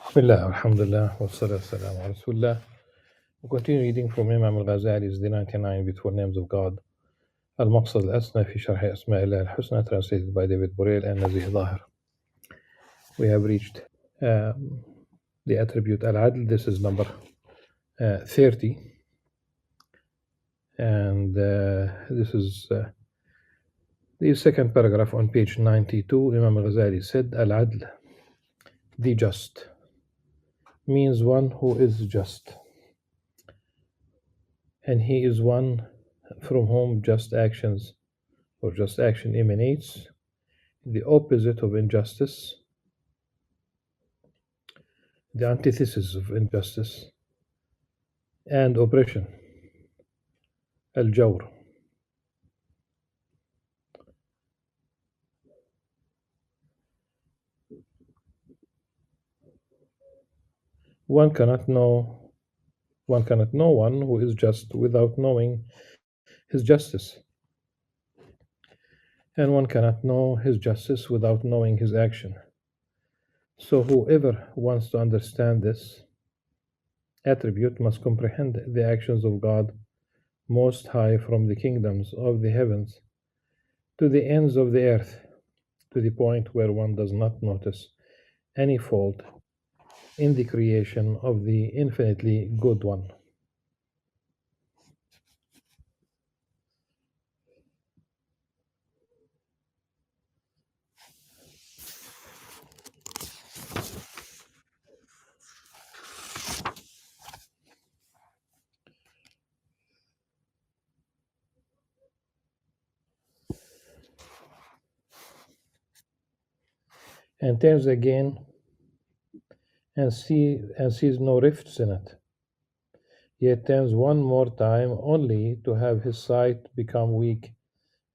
Bismillah, alhamdulillah, wa salatu wassalamu ala Rasulullah. We continue reading from Imam Al-Ghazali's The 99 Beautiful Names of God. Al-Maqsad Al-Asna fi Sharh Asma'illah Al-Husna, translated by David Borel and Nazih Zahir. We have reached the attribute Al-Adl. This is number 30. And this is the second paragraph on page 92. Imam Al-Ghazali said, Al-Adl, the just, means one who is just. And he is one from whom just actions or just action emanates, the opposite of injustice, the antithesis of injustice, and oppression, al-jawr. One cannot know one who is just without knowing his justice, and one cannot know his justice without knowing his action. So whoever wants to understand this attribute must comprehend the actions of God Most High from the kingdoms of the heavens to the ends of the earth, to the point where one does not notice any fault in the creation of the infinitely good one. And turns again and sees no rifts in it, yet turns one more time only to have his sight become weak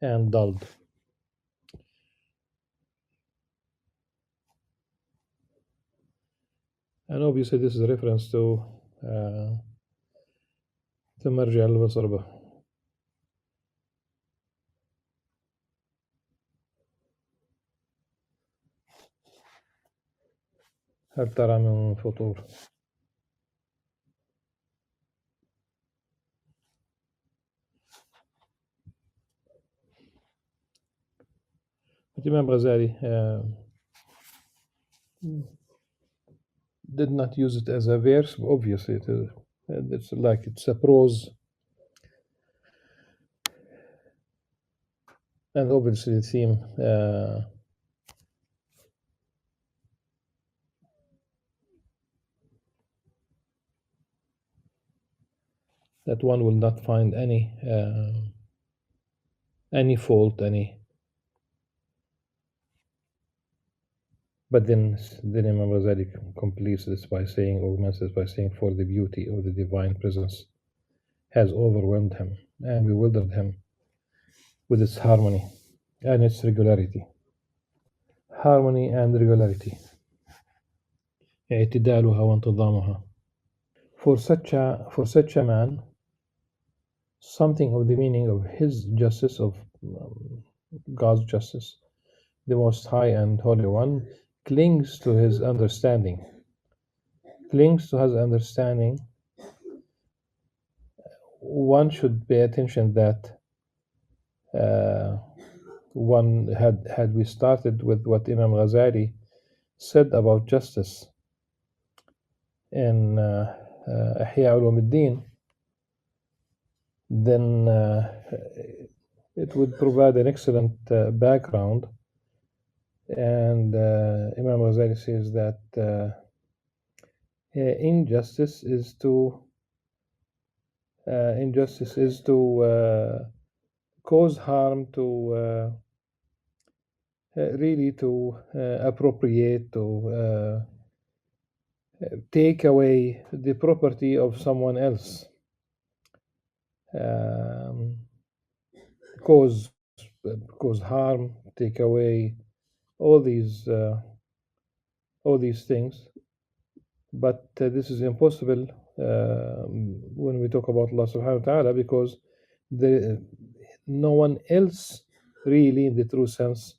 and dulled. And obviously this is a reference to مرجع البصر به. هل ترى من فطور؟ But Imam Ghazali did not use it as a verse. Obviously, it's a prose, and obviously the theme that one will not find any fault, But then Imam Ghazali completes this by saying, augments this by saying, for the beauty of the divine presence has overwhelmed him and bewildered him with its harmony and its regularity. Harmony and regularity. اعتدالها وانتظامها. For such a man, something of the meaning of his justice, of God's justice, the Most High and Holy One, clings to his understanding. One should pay attention that one had we started with what Imam Ghazali said about justice in Ihya Ulumuddin, then it would provide an excellent background. And Imam Ghazali says that injustice is to cause harm, to really to appropriate, to take away the property of someone else, cause harm, take away all these things. But this is impossible when we talk about Allah subhanahu wa ta'ala, because no one else really in the true sense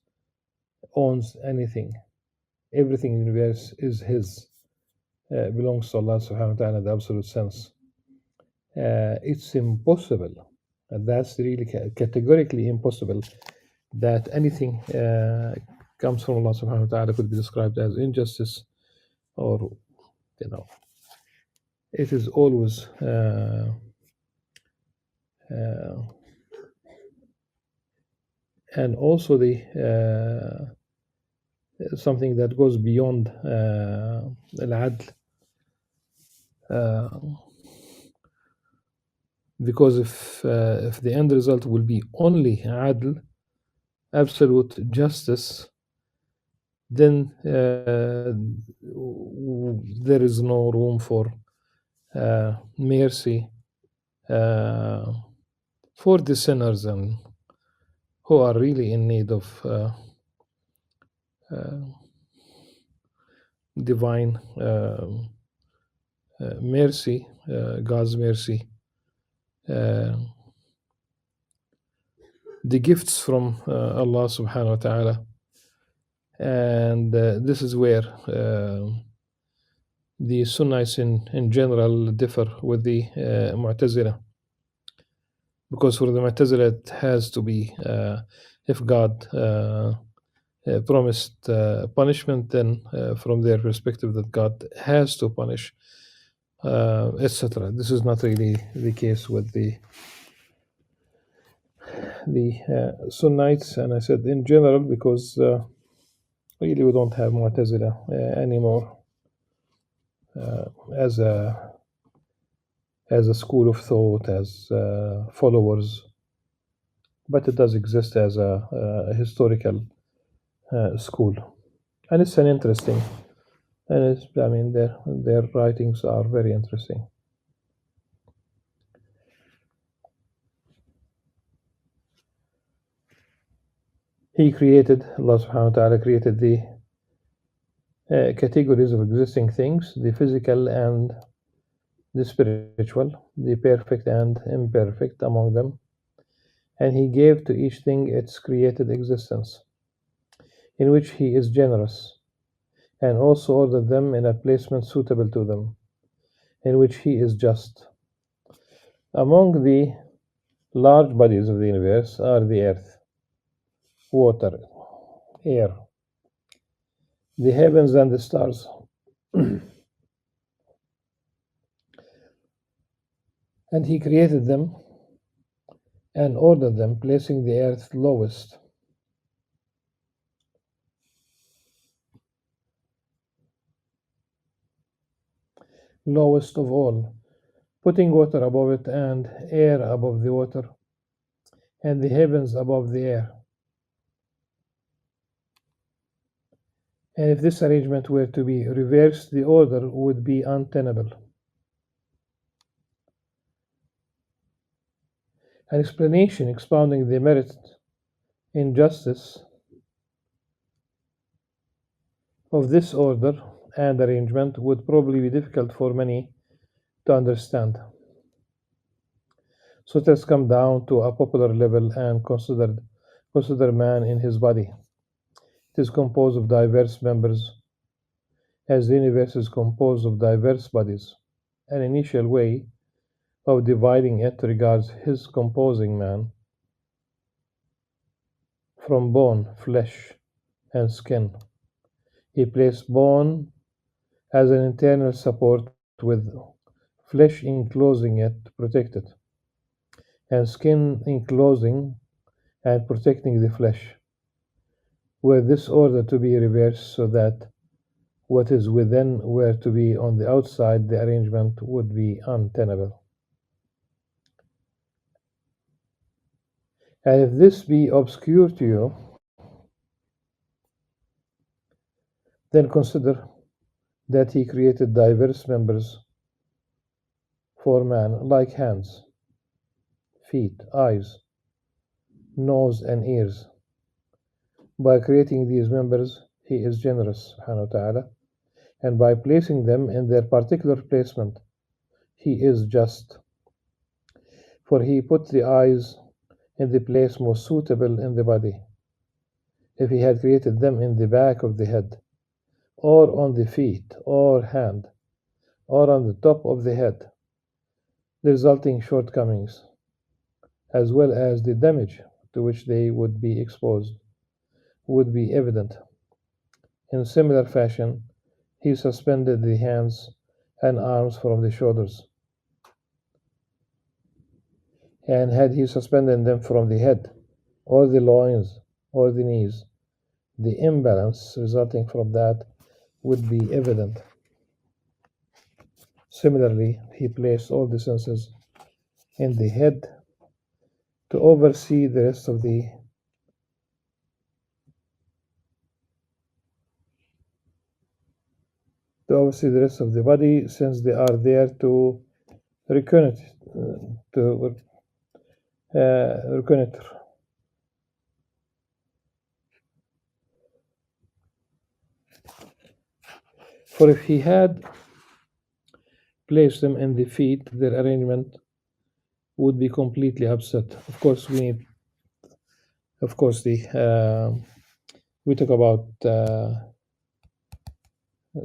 owns anything. Everything in the universe is his. belongs to Allah subhanahu wa ta'ala in the absolute sense. It's impossible. That's really categorically impossible that anything comes from Allah subhanahu wa ta'ala could be described as injustice, or you know, it is always and also the something that goes beyond al-adl, because if the end result will be only adl, absolute justice, then there is no room for mercy for the sinners and who are really in need of divine mercy, God's mercy, the gifts from Allah subhanahu wa ta'ala. And this is where the Sunnites in general differ with the Mu'tazila. Because for the Mu'tazila, it has to be, if God promised punishment, then from their perspective that God has to punish, etc. This is not really the case with the Sunnites, and I said in general because really we don't have Mu'tazila anymore as a school of thought, as followers, but it does exist as a historical school, and it's an interesting, and I mean their writings are very interesting. Allah subhanahu wa ta'ala created the categories of existing things, the physical and the spiritual, the perfect and imperfect among them, and He gave to each thing its created existence, in which He is generous, and also ordered them in a placement suitable to them, in which He is just. Among the large bodies of the universe are the earth, water, air, the heavens and the stars. And He created them and ordered them, placing the earth lowest. Lowest of all, putting water above it and air above the water, and the heavens above the air. And if this arrangement were to be reversed, the order would be untenable. An explanation expounding the merit in justice of this order and arrangement would probably be difficult for many to understand. So it has come down to a popular level and consider man in his body. It is composed of diverse members, as the universe is composed of diverse bodies. An initial way of dividing it regards his composing man from bone, flesh, and skin. He placed bone as an internal support with flesh enclosing it to protect it, and skin enclosing and protecting the flesh. Were this order to be reversed so that what is within were to be on the outside, the arrangement would be untenable. And if this be obscure to you, then consider that He created diverse members for man, like hands, feet, eyes, nose, and ears. By creating these members, He is generous, subhanahu wa ta'ala, and by placing them in their particular placement, He is just. For He put the eyes in the place most suitable in the body. If He had created them in the back of the head, or on the feet, or hand, or on the top of the head. The resulting shortcomings, as well as the damage to which they would be exposed, would be evident. In similar fashion, he suspended the hands and arms from the shoulders, and had he suspended them from the head, or the loins, or the knees, the imbalance resulting from that would be evident. Similarly, he placed all the senses in the head to oversee the rest of the body, since they are there to reconnoiter, to reconnoiter. For if he had placed them in the feet, their arrangement would be completely upset. Of course, we talk about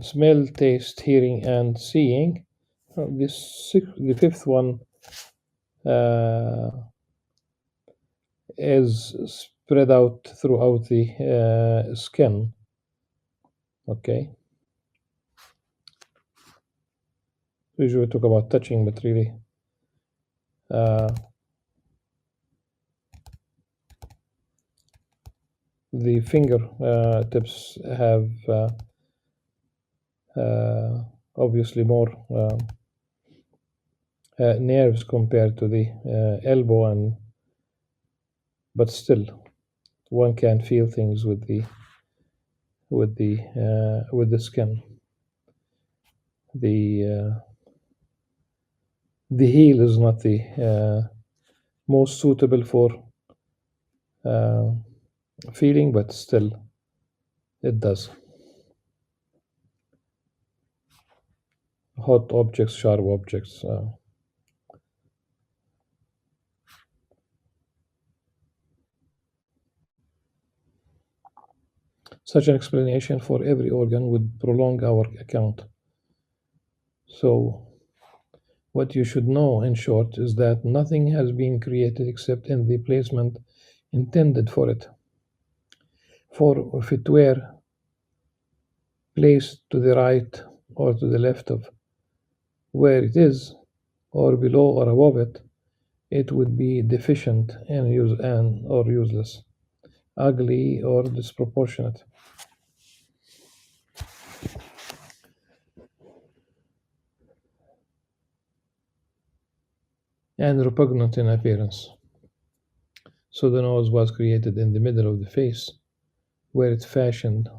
smell, taste, hearing, and seeing. The fifth one is spread out throughout the skin. Okay. Usually we talk about touching, but really, the finger tips have obviously more nerves compared to the elbow, but still, one can feel things with the skin. The heel is not the most suitable for feeling, but still, it does. Hot objects, sharp objects. Such an explanation for every organ would prolong our account. So, what you should know, in short, is that nothing has been created except in the placement intended for it. For if it were placed to the right or to the left of where it is, or below or above it, it would be deficient or useless, ugly or disproportionate. And repugnant in appearance. So the nose was created in the middle of the face, where it fashioned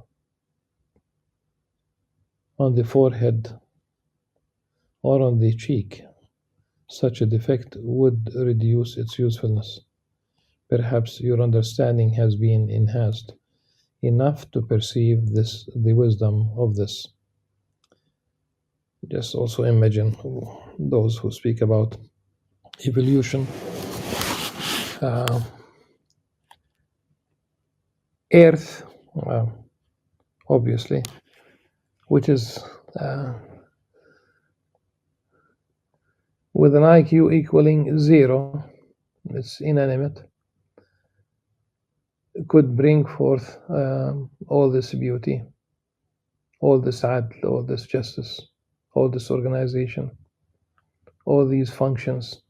on the forehead or on the cheek. Such a defect would reduce its usefulness. Perhaps your understanding has been enhanced enough to perceive the wisdom of this. Just also imagine those who speak about evolution. Earth, obviously, which is with an IQ equaling 0, it's inanimate, could bring forth all this beauty, all this adl, all this justice, all this organization, all these functions.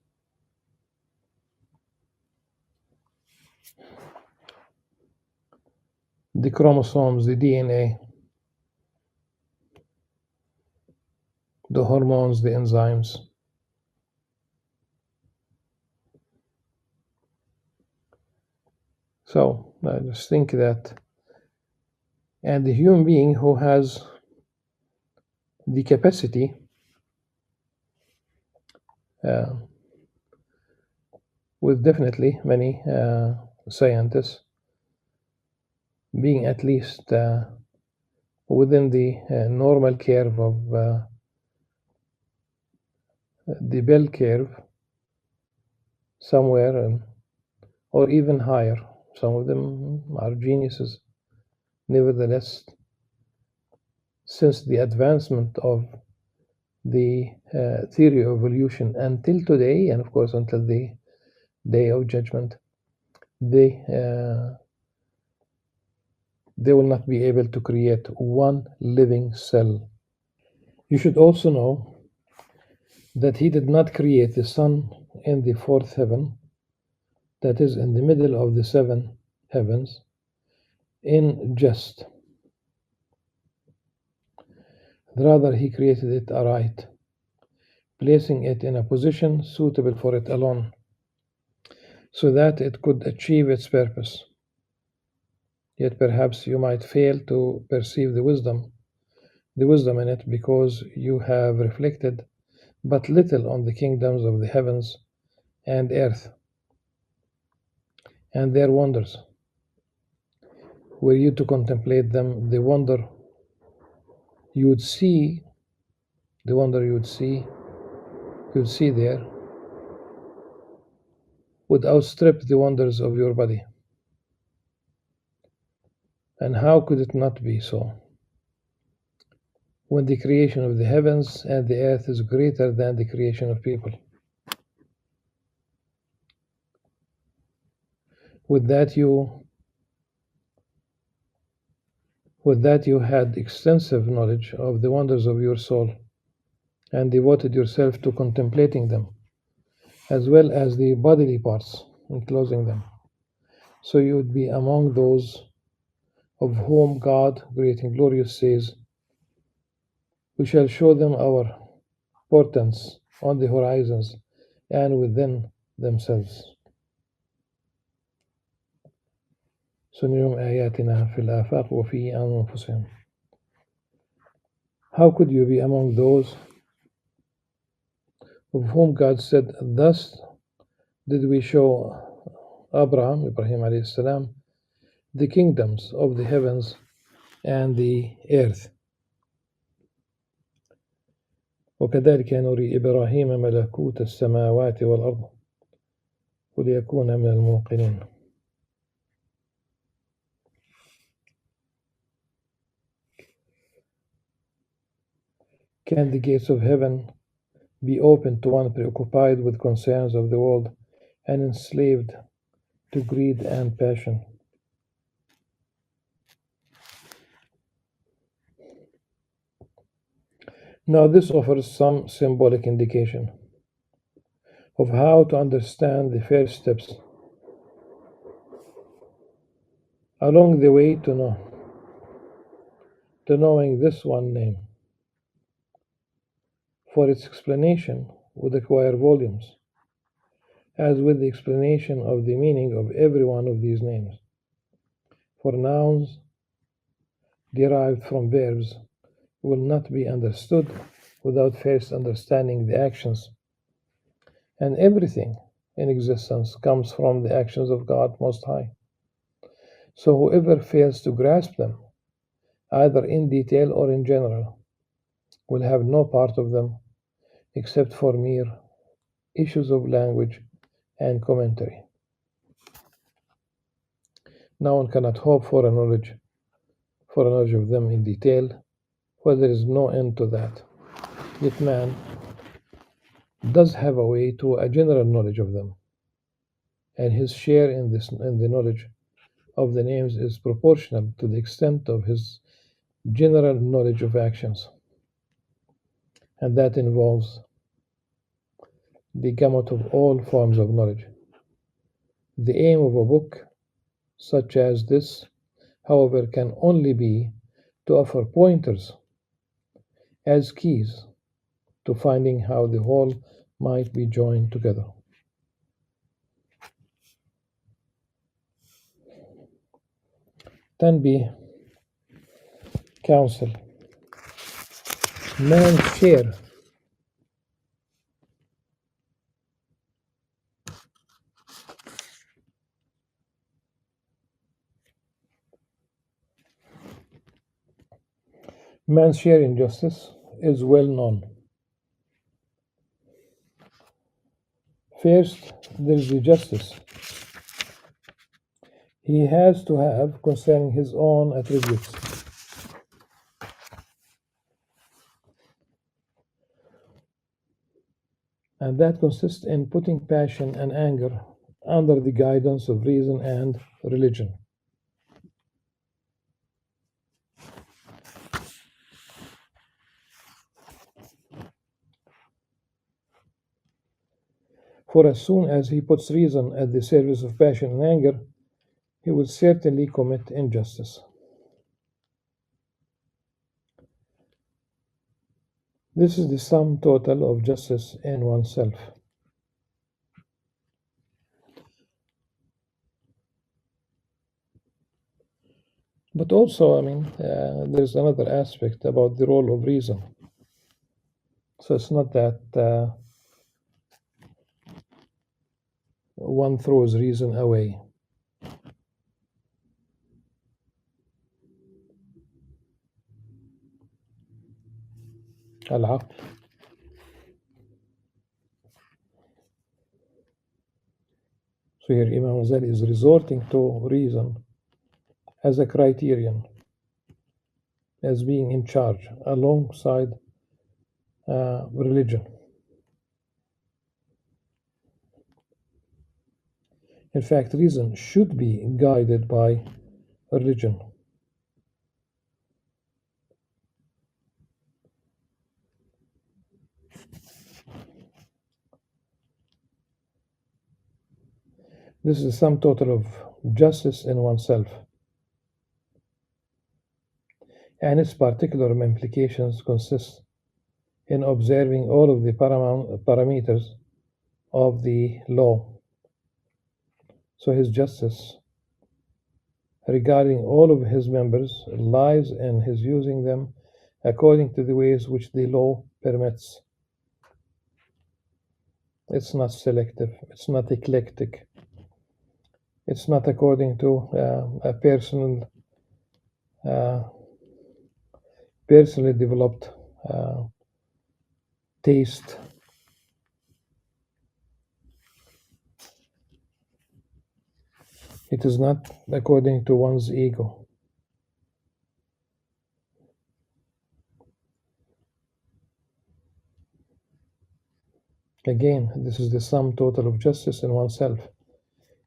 The chromosomes, the DNA, the hormones, the enzymes. So I just think that, and the human being who has the capacity with definitely many scientists being at least within the normal curve of the bell curve, somewhere, or even higher. Some of them are geniuses. Nevertheless, since the advancement of the theory of evolution until today, and of course until the day of judgment, they will not be able to create one living cell. You should also know that he did not create the sun in the fourth heaven, that is in the middle of the seven heavens, in jest. Rather, he created it aright, placing it in a position suitable for it alone, so that it could achieve its purpose. Yet perhaps you might fail to perceive the wisdom in it, because you have reflected but little on the kingdoms of the heavens and earth and their wonders. Were you to contemplate them, the wonder you would see there would outstrip the wonders of your body. And how could it not be so, when the creation of the heavens and the earth is greater than the creation of people? With that you had extensive knowledge of the wonders of your soul, and devoted yourself to contemplating them, as well as the bodily parts enclosing them. So you would be among those of whom God, great and glorious, says, "We shall show them our portents on the horizons and within themselves." سنريهم آياتنا في الآفاق وفي أنفسهم. How could you be among those of whom God said, "Thus did we show Ibrahim alayhi salam, the kingdoms of the heavens and the earth"? وكذلك نري إبراهيم ملكوت السماوات والأرض وليكون من الموقنين. Can the gates of heaven be opened to one preoccupied with concerns of the world and enslaved to greed and passion? Now this offers some symbolic indication of how to understand the first steps along the way to knowing this one name, for its explanation would acquire volumes, as with the explanation of the meaning of every one of these names. For nouns derived from verbs will not be understood without first understanding the actions, and everything in existence comes from the actions of God Most High. So whoever fails to grasp them, either in detail or in general, will have no part of them except for mere issues of language and commentary. No one cannot hope for a knowledge of them in detail, for there is no end to that. Yet man does have a way to a general knowledge of them, and his share in the knowledge of the names is proportional to the extent of his general knowledge of actions, and that involves the gamut of all forms of knowledge. The aim of a book such as this, however, can only be to offer pointers as keys to finding how the whole might be joined together. Tanbih, counsel. Man's share in justice is well known. First, there is the justice he has to have concerning his own attributes. and that consists in putting passion and anger under the guidance of reason and religion. For as soon as he puts reason at the service of passion and anger, he will certainly commit injustice. This is the sum total of justice in oneself. But also, there's another aspect about the role of reason. So it's not that one throws reason away. Al-Aql. So here Imam Ghazali is resorting to reason as a criterion, as being in charge, alongside religion. In fact, reason should be guided by religion. This is the sum total of justice in oneself, and its particular implications consist in observing all of the parameters of the law. So his justice regarding all of his members lies in his using them according to the ways which the law permits. It's not selective, it's not eclectic, it's not according to a personally developed taste. It is not according to one's ego. Again, this is the sum total of justice in oneself,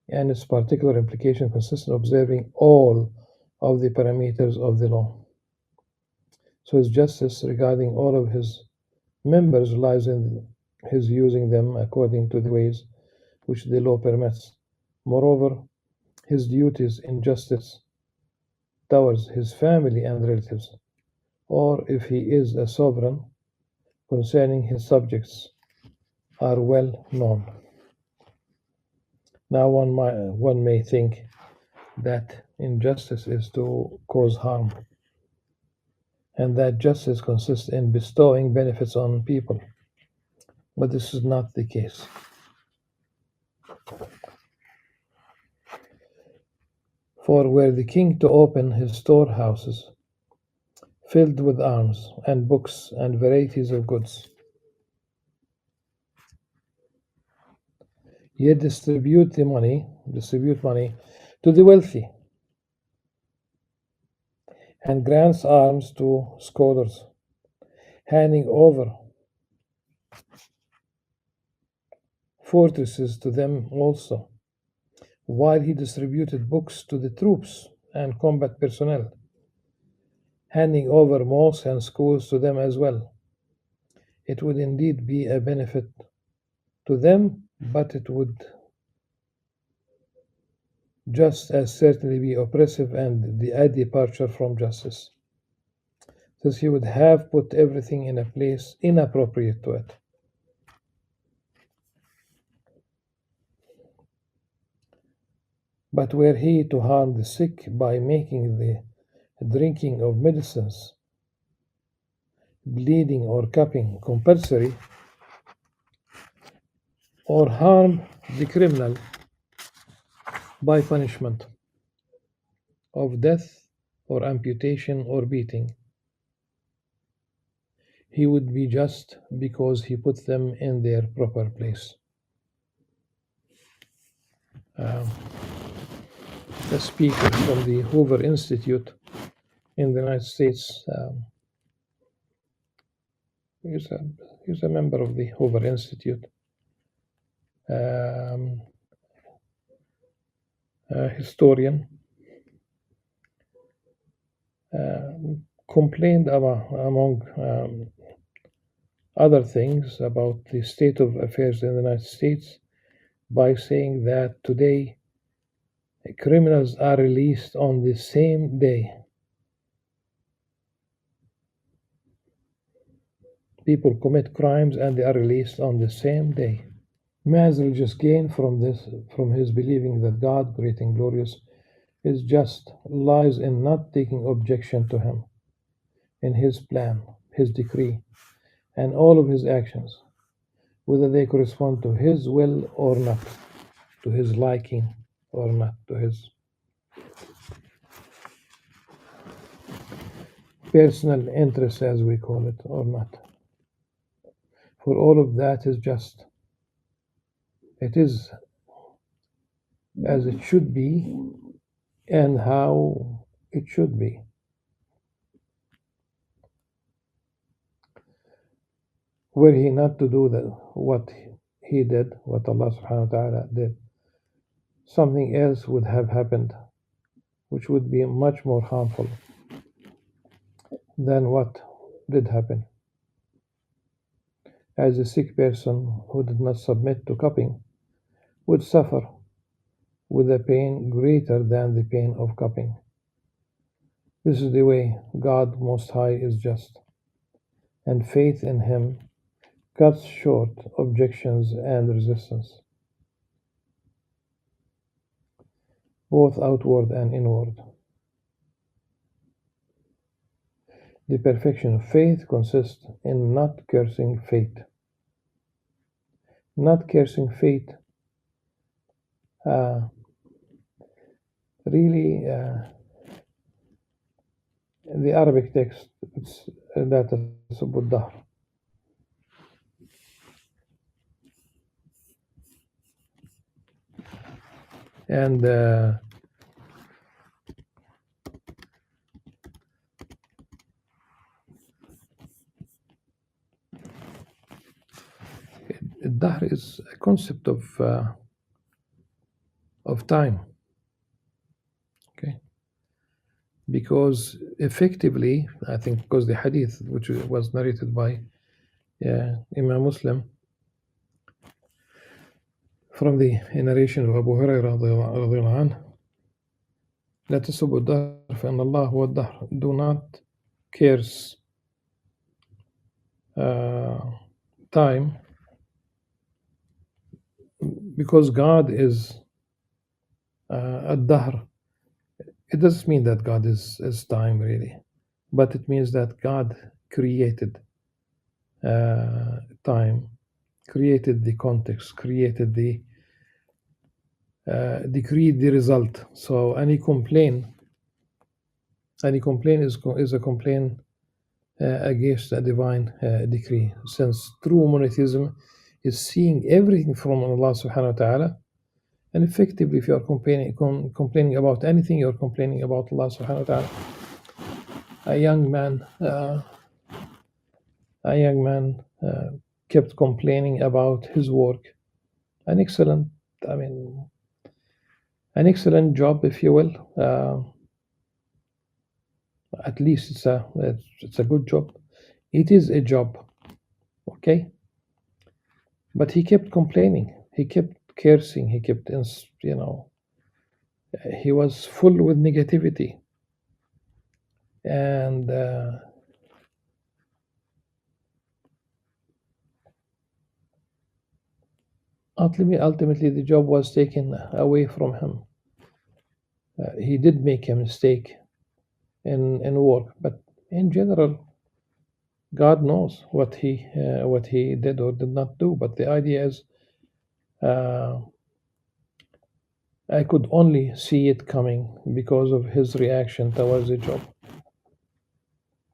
and its particular implication consists in observing all of the parameters of the law. So his justice regarding all of his members lies in his using them according to the ways which the law permits. Moreover, his duties in justice towards his family and relatives, or if he is a sovereign, concerning his subjects, are well known. Now one may think that injustice is to cause harm, and that justice consists in bestowing benefits on people. But this is not the case. For were the king to open his storehouses, filled with arms and books and varieties of goods, yet distribute money to the wealthy, and grants arms to scholars, handing over fortresses to them also, while he distributed books to the troops and combat personnel, handing over mosques and schools to them as well. It would indeed be a benefit to them, but it would just as certainly be oppressive and a departure from justice, since he would have put everything in a place inappropriate to it. But were he to harm the sick by making the drinking of medicines, bleeding or cupping compulsory, or harm the criminal by punishment of death or amputation or beating, he would be just because he put them in their proper place. A speaker from the Hoover Institute in the United States, he's a member of the Hoover Institute. um, historian, complained among other things about the state of affairs in the United States by saying that today criminals are released on the same day. People commit crimes and they are released on the same day. Man's religious gain from this, from his believing that God, great and glorious, is just, lies in not taking objection to him, in his plan, his decree, and all of his actions, whether they correspond to his will or not, to his liking or not, to his personal interest, as we call it, or not. For all of that is just. It is as it should be and how it should be. Were he not to do that, what he did, what Allah subhanahu wa ta'ala did, something else would have happened, which would be much more harmful than what did happen. As a sick person who did not submit to cupping would suffer with a pain greater than the pain of cupping. This is the way God Most High is just, and faith in Him cuts short objections and resistance, both outward and inward. The perfection of faith consists in not cursing fate. Not cursing fate really, the Arabic text, it's لا تسبوا الدهر. And الدهر is a concept of time. Okay, because effectively, I think, because the hadith which was narrated by Imam Muslim from the narration of Abu Hurairah رضي الله عنه, لا تسبوا الدهر فإن الله هو الدهر. Do not curse time, because God is الدهر. It doesn't mean that God is time really, but it means that God created time, created the context, created the decreed the result. So any complaint is a complaint against a divine decree, since true monotheism is seeing everything from Allah subhanahu wa ta'ala. And effectively, if you are complaining about anything, you're complaining about Allah subhanahu wa ta'ala. A young man kept complaining about his work. An excellent job, if you will. At least it's a good job. It is a job, okay? But he kept complaining. He kept cursing. He kept, he was full with negativity. And ultimately, the job was taken away from him. He did make a mistake in work, but in general, God knows what he did or did not do. But the idea is, I could only see it coming because of his reaction towards the job.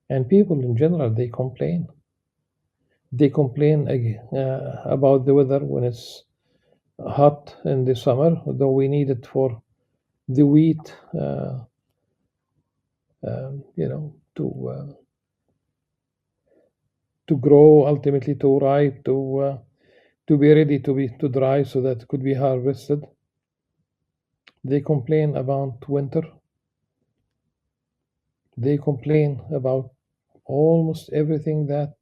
And people in general, they complain. They complain about the weather when it's hot in the summer, though we need it for the wheat, to grow, ultimately to ripe, to to be ready to dry so that it could be harvested. They complain about winter. They complain about almost everything that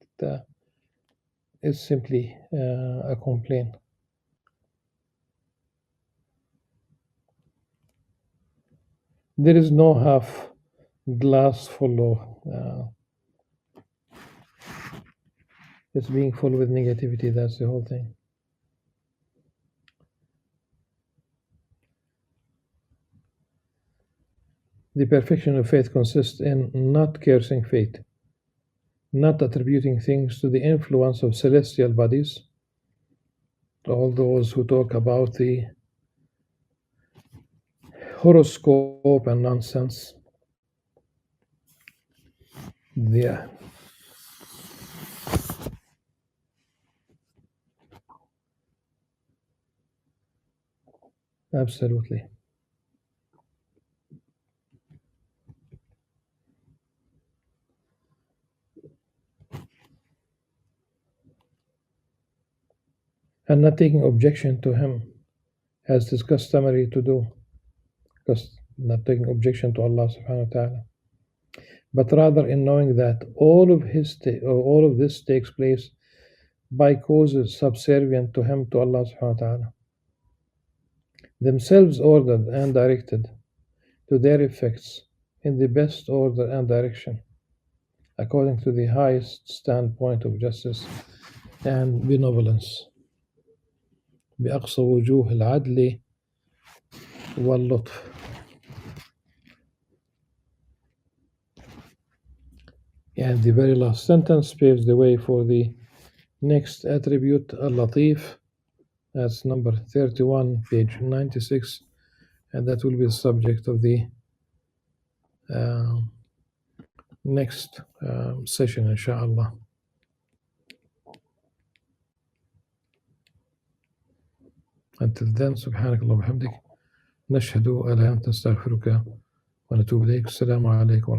is simply a complaint. There is no half glass full of it's being full with negativity. That's the whole thing. The perfection of faith consists in not cursing fate, not attributing things to the influence of celestial bodies. All those who talk about the horoscope and nonsense. Yeah, absolutely. And not taking objection to him, as is customary to do, not taking objection to Allah subhanahu wa ta'ala, but rather in knowing that all of this takes place by causes subservient to him, to Allah subhanahu wa ta'ala, themselves ordered and directed to their effects in the best order and direction, according to the highest standpoint of justice and benevolence. بأقصى وجوه العدل واللطف. And the very last sentence paves the way for the next attribute, Al-Latif. That's number 31, page 96, and that will be the subject of the next session, inshallah. Until then, سبحانك اللهم وبحمدك نشهد أن لا إله إلا أنت نستغفرك ونتوب إليك. السلام عليكم ورحمة الله.